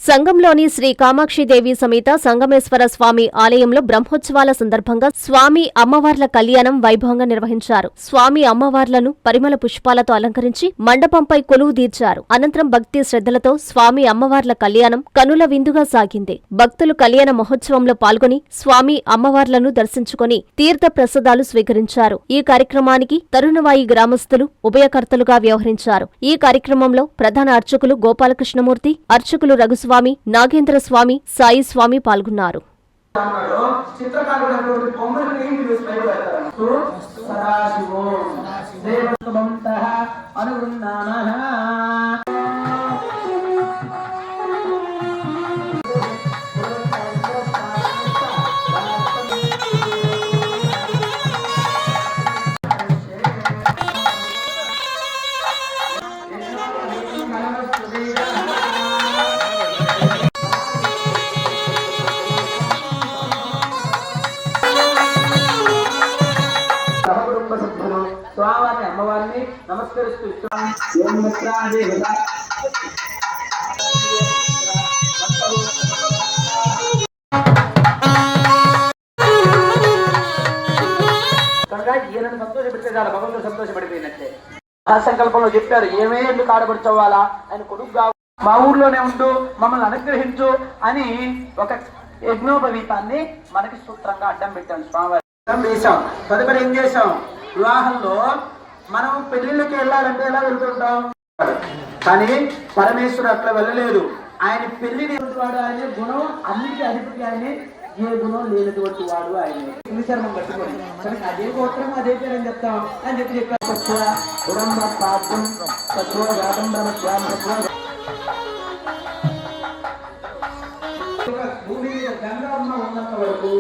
సంఘంలోని శ్రీ కామాక్షిదేవి సమేత సంగమేశ్వర స్వామి ఆలయంలో బ్రహ్మోత్సవాల సందర్భంగా స్వామి అమ్మవార్ల కళ్యాణం వైభవంగా నిర్వహించారు. స్వామి అమ్మవార్లను పరిమళ పుష్పాలతో అలంకరించి మండపంపై కొలువు తీర్చారు. అనంతరం భక్తి శ్రద్ధలతో స్వామి అమ్మవార్ల కళ్యాణం కనుల విందుగా సాగింది. భక్తులు కళ్యాణ మహోత్సవంలో పాల్గొని స్వామి అమ్మవార్లను దర్శించుకుని తీర్థ ప్రసాదాలు స్వీకరించారు. ఈ కార్యక్రమానికి తరుణవాయి గ్రామస్తులు ఉభయకర్తలుగా వ్యవహరించారు. ఈ కార్యక్రమంలో ప్రధాన అర్చకులు గోపాలకృష్ణమూర్తి, అర్చకులు రఘుస్వామి, నాగేంద్ర స్వామి, సాయి స్వామి పాల్గొన్నారు. స్వామి అమ్మవారిని నమస్కరిస్తూ కనుక ఈయనను సంతోషపెడితే చాలా భగవంతుడు సంతోషపడిపోయినట్లే. ఆ సంకల్పంలో చెప్పారు, ఏమే ఎందుకు ఆడబడుచోవాలా ఆయన కొడుకుగా మా ఊర్లోనే ఉంటూ మమ్మల్ని అనుగ్రహించు అని ఒక యజ్ఞోపవీతాన్ని మనకి సూత్రంగా అడ్డం పెట్టాం. స్వామివారి వేశాం. తదుపరి ఏం చేశాం, వివాహంలో మనం పెళ్లిళ్ళకి వెళ్ళాలంటే ఎలా వెళ్తుంటాం, కానీ పరమేశ్వరుడు అట్లా వెళ్ళలేదు. ఆయన పెళ్లిని వాడు, ఆయన గుణం అన్నిటికీ అధిపతి, ఆయన ఏ గుణం లేనటువంటి వాడు ఆయన. చర్మం కట్టుకోండి, కానీ అదే గోత్రం అదే పేరు అని చెప్తాం అని చెప్పారు. భూమి గంగా ఉన్నంత వరకు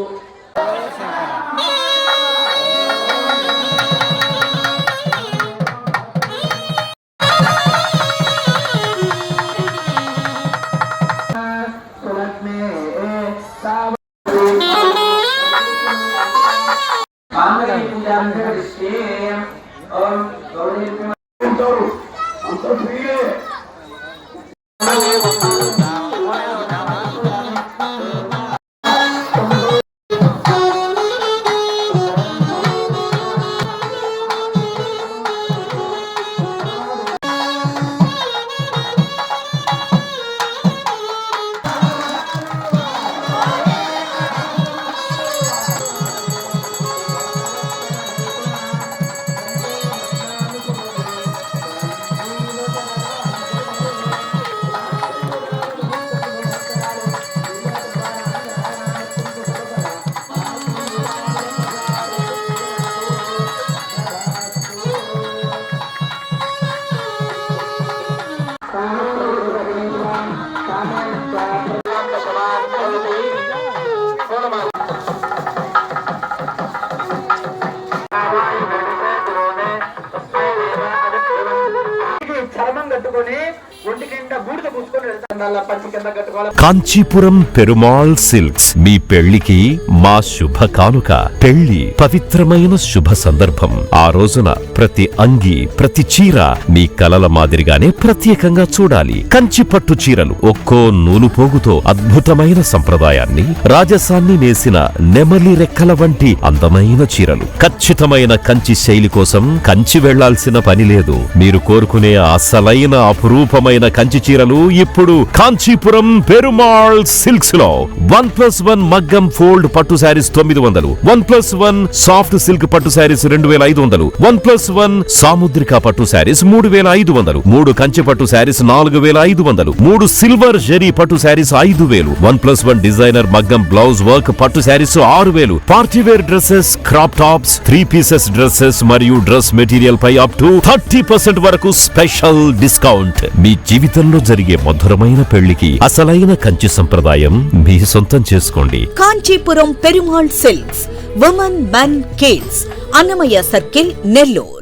కాంచీపురం పెరుమాళ్ సిల్క్స్ మీ పెళ్లికి మా శుభ కానుక. పెళ్లి పవిత్రమైన శుభ సందర్భం. ఆ రోజున ప్రతి అంగి, ప్రతి చీర మీ కలల మాదిరిగానే ప్రత్యేకంగా చూడాలి. కంచి పట్టు చీరలు ఒక్కో నూలు పోగుతో అద్భుతమైన సంప్రదాయాన్ని, రాజసాన్ని నేసిన నెమలి రెక్కల వంటి అందమైన చీరలు. ఖచ్చితమైన కంచి శైలి కోసం కంచి వెళ్లాల్సిన పని లేదు. మీరు కోరుకునే అసలైన అపురూపమైన కంచి చీరలు ఇప్పుడు కాంచీపురం పెరుమాళ్ సిల్క్స్ లో 1+1 మగ్గం ఫోల్డ్ పట్టు శారీస్ 900, 1+1 సాఫ్ట్ సిల్క్ పట్టు శారీస్ 2500, 1+1 సాముద్రిక పట్టు శారీస్ 3500, 3 కంచి పట్టు శారీస్ 4500, 3 సిల్వర్ జెరీ పట్టు శారీస్ 5000, 1+1 డిజైనర్ మగ్గం బ్లౌజ్ వర్క్ పట్టు sarees 6000, party wear dresses, crop tops, 3 pieces dresses మరియు డ్రెస్ మెటీరియల్ పై అప్ టు 30% వరకు స్పెషల్ డిస్కౌంట్. మీ జీవితంలో జరిగే మధురమైన పెళ్లికి అసలైన కంచి సంప్రదాయం మీ సొంతం చేసుకోండి. Kanchipuram Perumal silks, women, men, kids, Annamayya circle, Nellore.